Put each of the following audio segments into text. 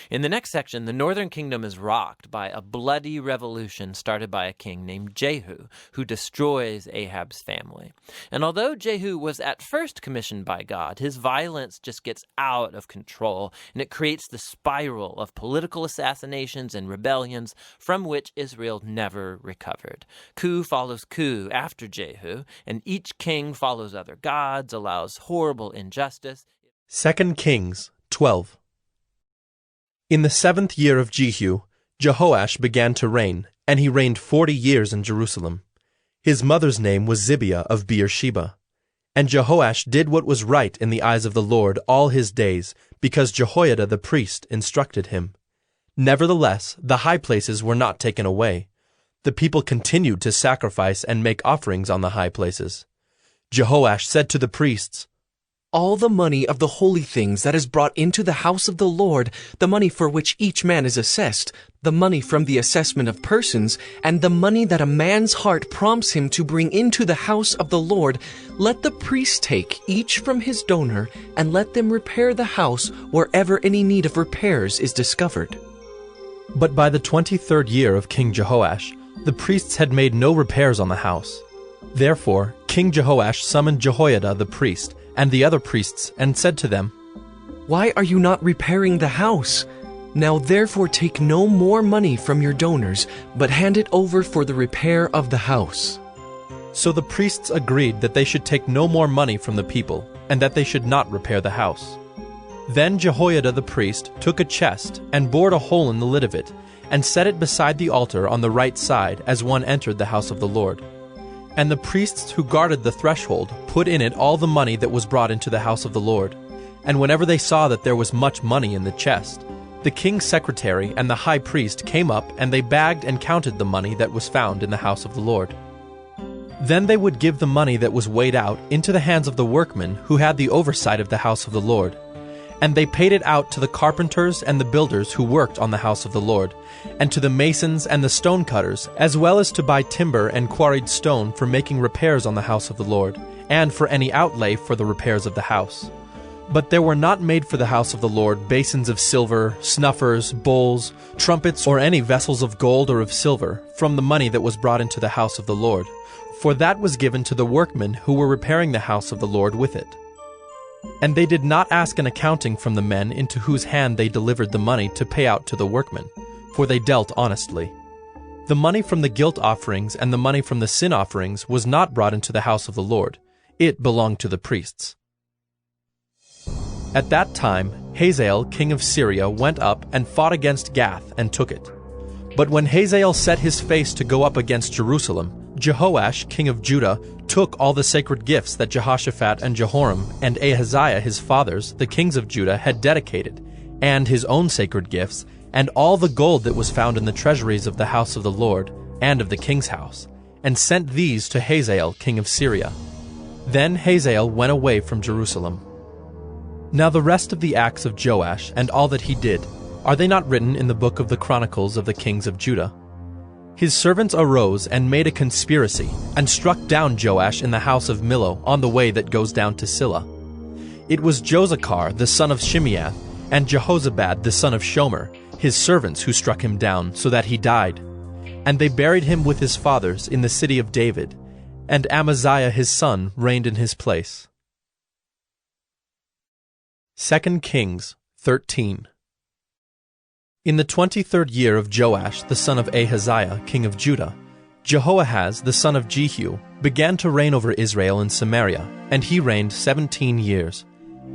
In the next section, the northern kingdom is rocked by a bloody revolution started by a king named Jehu, who destroys Ahab's family. And although Jehu was at first commissioned by God, his violence just gets out of control, and it creates the spiral of political assassinations and rebellions from which Israel never recovered. Coup follows coup after Jehu, and each king follows other gods, allows horrible injustice. 2 Kings 12. In the 7th year of Jehu, Jehoash began to reign, and he reigned 40 years in Jerusalem. His mother's name was Zibiah of Beersheba. And Jehoash did what was right in the eyes of the Lord all his days, because Jehoiada the priest instructed him. Nevertheless, the high places were not taken away. The people continued to sacrifice and make offerings on the high places. Jehoash said to the priests, "All the money of the holy things that is brought into the house of the Lord, the money for which each man is assessed, the money from the assessment of persons, and the money that a man's heart prompts him to bring into the house of the Lord, let the priests take, each from his donor, and let them repair the house wherever any need of repairs is discovered." But by the 23rd year of King Jehoash, the priests had made no repairs on the house. Therefore, King Jehoash summoned Jehoiada the priest, and the other priests, and said to them, "Why are you not repairing the house? Now therefore take no more money from your donors, but hand it over for the repair of the house." So the priests agreed that they should take no more money from the people, and that they should not repair the house. Then Jehoiada the priest took a chest, and bored a hole in the lid of it, and set it beside the altar on the right side as one entered the house of the Lord. And the priests who guarded the threshold put in it all the money that was brought into the house of the Lord. And whenever they saw that there was much money in the chest, the king's secretary and the high priest came up, and they bagged and counted the money that was found in the house of the Lord. Then they would give the money that was weighed out into the hands of the workmen who had the oversight of the house of the Lord. And they paid it out to the carpenters and the builders who worked on the house of the Lord, and to the masons and the stonecutters, as well as to buy timber and quarried stone for making repairs on the house of the Lord, and for any outlay for the repairs of the house. But there were not made for the house of the Lord basins of silver, snuffers, bowls, trumpets, or any vessels of gold or of silver, from the money that was brought into the house of the Lord, for that was given to the workmen who were repairing the house of the Lord with it. And they did not ask an accounting from the men into whose hand they delivered the money to pay out to the workmen, for they dealt honestly. The money from the guilt offerings and the money from the sin offerings was not brought into the house of the Lord. It belonged to the priests. At that time, Hazael, king of Syria, went up and fought against Gath and took it. But when Hazael set his face to go up against Jerusalem, Jehoash, king of Judah, took all the sacred gifts that Jehoshaphat and Jehoram and Ahaziah his fathers, the kings of Judah, had dedicated, and his own sacred gifts, and all the gold that was found in the treasuries of the house of the Lord, and of the king's house, and sent these to Hazael, king of Syria. Then Hazael went away from Jerusalem. Now the rest of the acts of Joash, and all that he did, are they not written in the book of the Chronicles of the kings of Judah? His servants arose and made a conspiracy, and struck down Joash in the house of Millo on the way that goes down to Silla. It was Josachar the son of Shimeath, and Jehozabad the son of Shomer, his servants, who struck him down, so that he died. And they buried him with his fathers in the city of David, and Amaziah his son reigned in his place. 2 Kings 13. In the 23rd year of Joash the son of Ahaziah, king of Judah, Jehoahaz the son of Jehu began to reign over Israel in Samaria, and he reigned 17 years.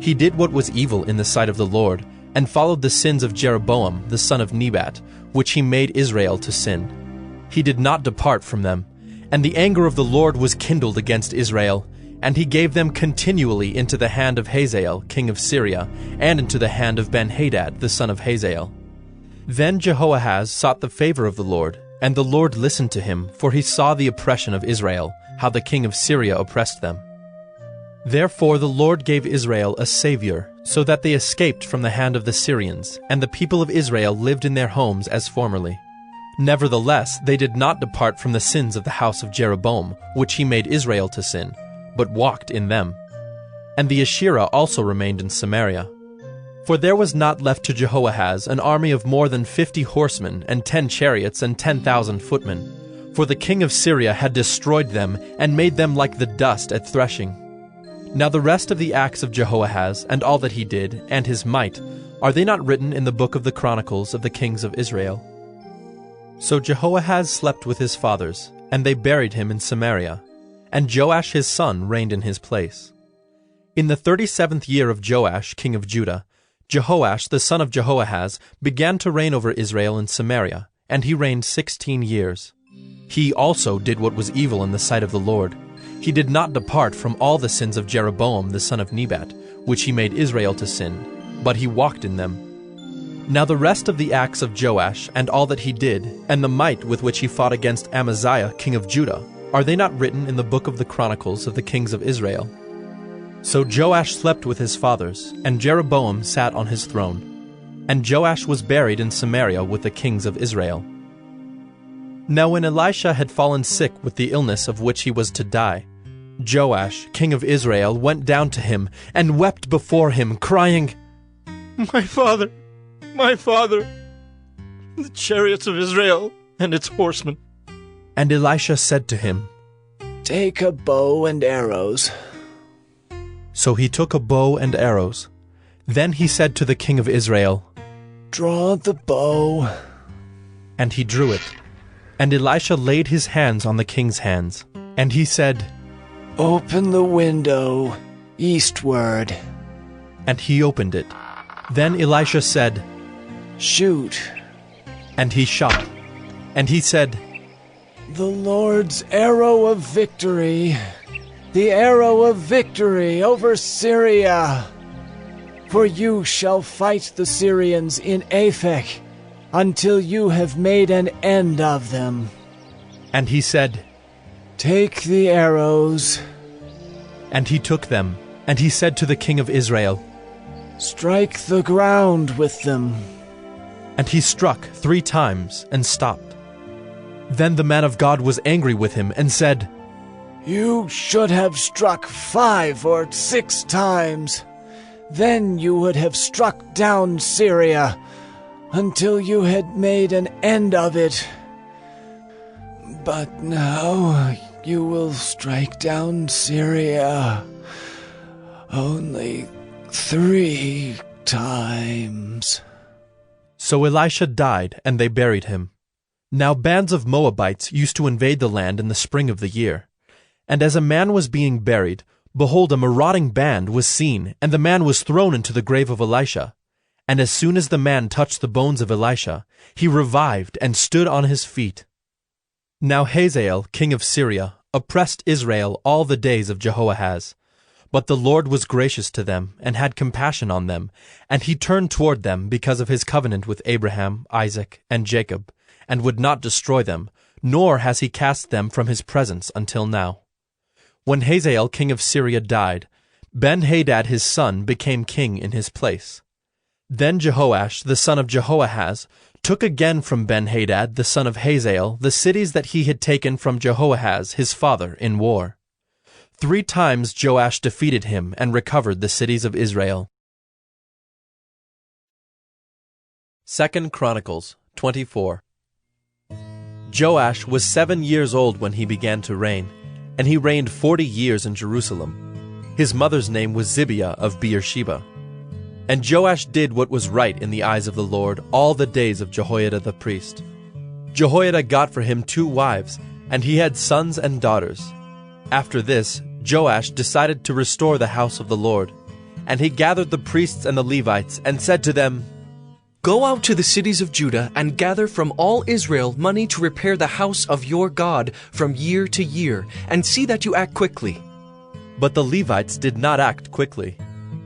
He did what was evil in the sight of the Lord, and followed the sins of Jeroboam the son of Nebat, which he made Israel to sin. He did not depart from them, and the anger of the Lord was kindled against Israel, and he gave them continually into the hand of Hazael, king of Syria, and into the hand of Ben-Hadad the son of Hazael. Then Jehoahaz sought the favor of the Lord, and the Lord listened to him, for he saw the oppression of Israel, how the king of Syria oppressed them. Therefore the Lord gave Israel a savior, so that they escaped from the hand of the Syrians, and the people of Israel lived in their homes as formerly. Nevertheless, they did not depart from the sins of the house of Jeroboam, which he made Israel to sin, but walked in them. And the Asherah also remained in Samaria. For there was not left to Jehoahaz an army of more than 50 horsemen, and 10 chariots, and 10,000 footmen. For the king of Syria had destroyed them, and made them like the dust at threshing. Now the rest of the acts of Jehoahaz, and all that he did, and his might, are they not written in the book of the Chronicles of the kings of Israel? So Jehoahaz slept with his fathers, and they buried him in Samaria, and Joash his son reigned in his place. In the 37th year of Joash king of Judah, Jehoash the son of Jehoahaz began to reign over Israel in Samaria, and he reigned 16 years. He also did what was evil in the sight of the Lord. He did not depart from all the sins of Jeroboam the son of Nebat, which he made Israel to sin, but he walked in them. Now the rest of the acts of Joash, and all that he did, and the might with which he fought against Amaziah king of Judah, are they not written in the book of the Chronicles of the kings of Israel? So Joash slept with his fathers, and Jeroboam sat on his throne. And Joash was buried in Samaria with the kings of Israel. Now when Elisha had fallen sick with the illness of which he was to die, Joash, king of Israel, went down to him, and wept before him, crying, My father, the chariots of Israel and its horsemen. And Elisha said to him, Take a bow and arrows. So he took a bow and arrows. Then he said to the king of Israel, Draw the bow. And he drew it. And Elisha laid his hands on the king's hands. And he said, Open the window eastward. And he opened it. Then Elisha said, Shoot. And he shot. And he said, The Lord's arrow of victory, the arrow of victory over Syria. For you shall fight the Syrians in Aphek, until you have made an end of them. And he said, Take the arrows. And he took them. And he said to the king of Israel, Strike the ground with them. And he struck 3 times and stopped. Then the man of God was angry with him and said, You should have struck 5 or 6 times. Then you would have struck down Syria until you had made an end of it. But now you will strike down Syria only 3 times. So Elisha died, and they buried him. Now bands of Moabites used to invade the land in the spring of the year. And as a man was being buried, behold, a marauding band was seen, and the man was thrown into the grave of Elisha. And as soon as the man touched the bones of Elisha, he revived and stood on his feet. Now Hazael, king of Syria, oppressed Israel all the days of Jehoahaz. But the Lord was gracious to them, and had compassion on them, and he turned toward them because of his covenant with Abraham, Isaac, and Jacob, and would not destroy them, nor has he cast them from his presence until now. When Hazael king of Syria died, Ben-Hadad his son became king in his place. Then Jehoash the son of Jehoahaz took again from Ben-Hadad the son of Hazael the cities that he had taken from Jehoahaz his father in war. 3 times Joash defeated him and recovered the cities of Israel. 2 Chronicles 24. Joash was 7 years old when he began to reign, and he reigned 40 years in Jerusalem. His mother's name was Zibiah of Beersheba. And Joash did what was right in the eyes of the Lord all the days of Jehoiada the priest. Jehoiada got for him 2 wives, and he had sons and daughters. After this, Joash decided to restore the house of the Lord. And he gathered the priests and the Levites, and said to them, Go out to the cities of Judah, and gather from all Israel money to repair the house of your God from year to year, and see that you act quickly. But the Levites did not act quickly.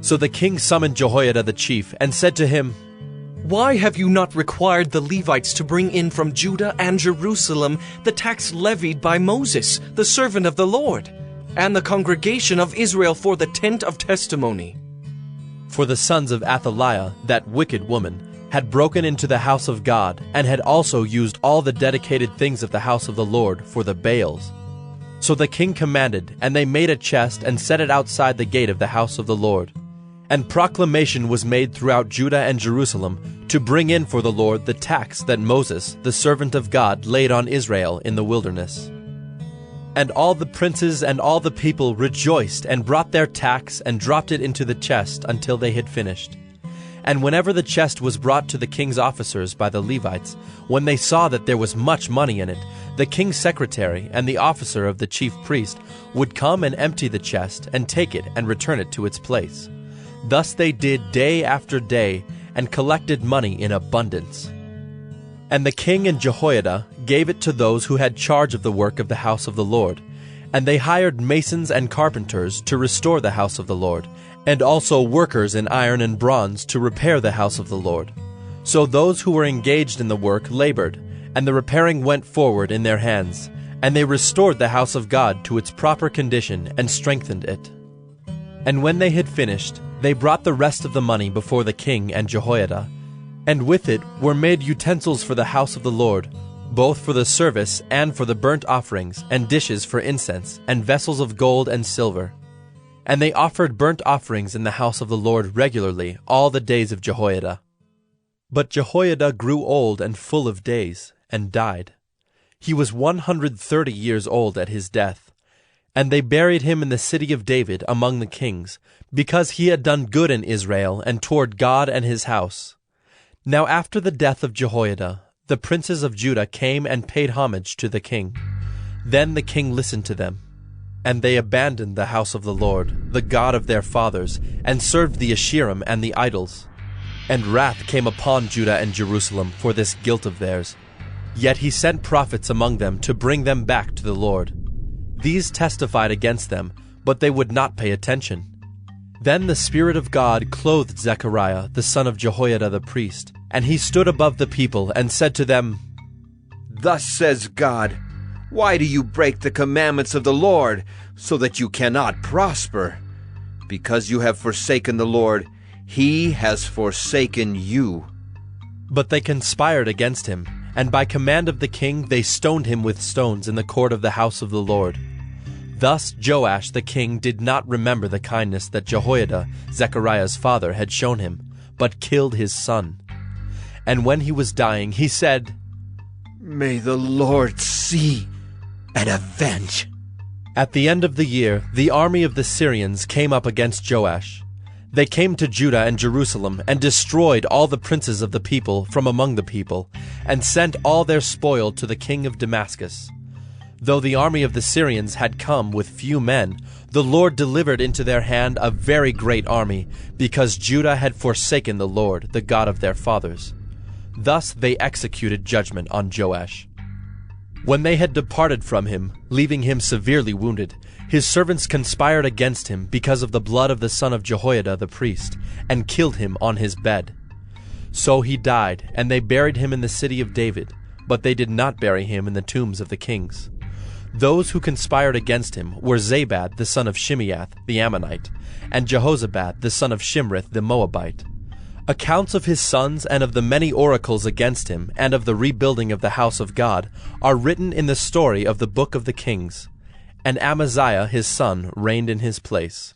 So the king summoned Jehoiada the chief, and said to him, Why have you not required the Levites to bring in from Judah and Jerusalem the tax levied by Moses, the servant of the Lord, and the congregation of Israel for the tent of testimony? For the sons of Athaliah, that wicked woman, had broken into the house of God, and had also used all the dedicated things of the house of the Lord for the Baals. So the king commanded, and they made a chest and set it outside the gate of the house of the Lord. And proclamation was made throughout Judah and Jerusalem to bring in for the Lord the tax that Moses, the servant of God, laid on Israel in the wilderness. And all the princes and all the people rejoiced and brought their tax and dropped it into the chest until they had finished. And whenever the chest was brought to the king's officers by the Levites, when they saw that there was much money in it, the king's secretary and the officer of the chief priest would come and empty the chest and take it and return it to its place. Thus they did day after day, and collected money in abundance. And the king and Jehoiada gave it to those who had charge of the work of the house of the Lord. And they hired masons and carpenters to restore the house of the Lord, and also workers in iron and bronze to repair the house of the Lord. So those who were engaged in the work labored, and the repairing went forward in their hands, and they restored the house of God to its proper condition and strengthened it. And when they had finished, they brought the rest of the money before the king and Jehoiada, and with it were made utensils for the house of the Lord, both for the service and for the burnt offerings, and dishes for incense, and vessels of gold and silver. And they offered burnt offerings in the house of the Lord regularly all the days of Jehoiada. But Jehoiada grew old and full of days, and died. He was 130 years old at his death. And they buried him in the city of David among the kings, because he had done good in Israel and toward God and his house. Now after the death of Jehoiada, the princes of Judah came and paid homage to the king. Then the king listened to them. And they abandoned the house of the Lord, the God of their fathers, and served the Asherim and the idols. And wrath came upon Judah and Jerusalem for this guilt of theirs. Yet he sent prophets among them to bring them back to the Lord. These testified against them, but they would not pay attention. Then the Spirit of God clothed Zechariah, the son of Jehoiada the priest, and he stood above the people and said to them, Thus says God, why do you break the commandments of the Lord, so that you cannot prosper? Because you have forsaken the Lord, he has forsaken you. But they conspired against him, and by command of the king they stoned him with stones in the court of the house of the Lord. Thus Joash the king did not remember the kindness that Jehoiada, Zechariah's father, had shown him, but killed his son. And when he was dying, he said, May the Lord see and avenge. At the end of the year, the army of the Syrians came up against Joash. They came to Judah and Jerusalem and destroyed all the princes of the people from among the people, and sent all their spoil to the king of Damascus. Though the army of the Syrians had come with few men, the Lord delivered into their hand a very great army, because Judah had forsaken the Lord, the God of their fathers. Thus they executed judgment on Joash. When they had departed from him, leaving him severely wounded, his servants conspired against him because of the blood of the son of Jehoiada the priest, and killed him on his bed. So he died, and they buried him in the city of David, but they did not bury him in the tombs of the kings. Those who conspired against him were Zabad the son of Shimeath the Ammonite, and Jehozabad the son of Shimrith the Moabite. Accounts of his sons and of the many oracles against him and of the rebuilding of the house of God are written in the story of the book of the kings. And Amaziah his son reigned in his place.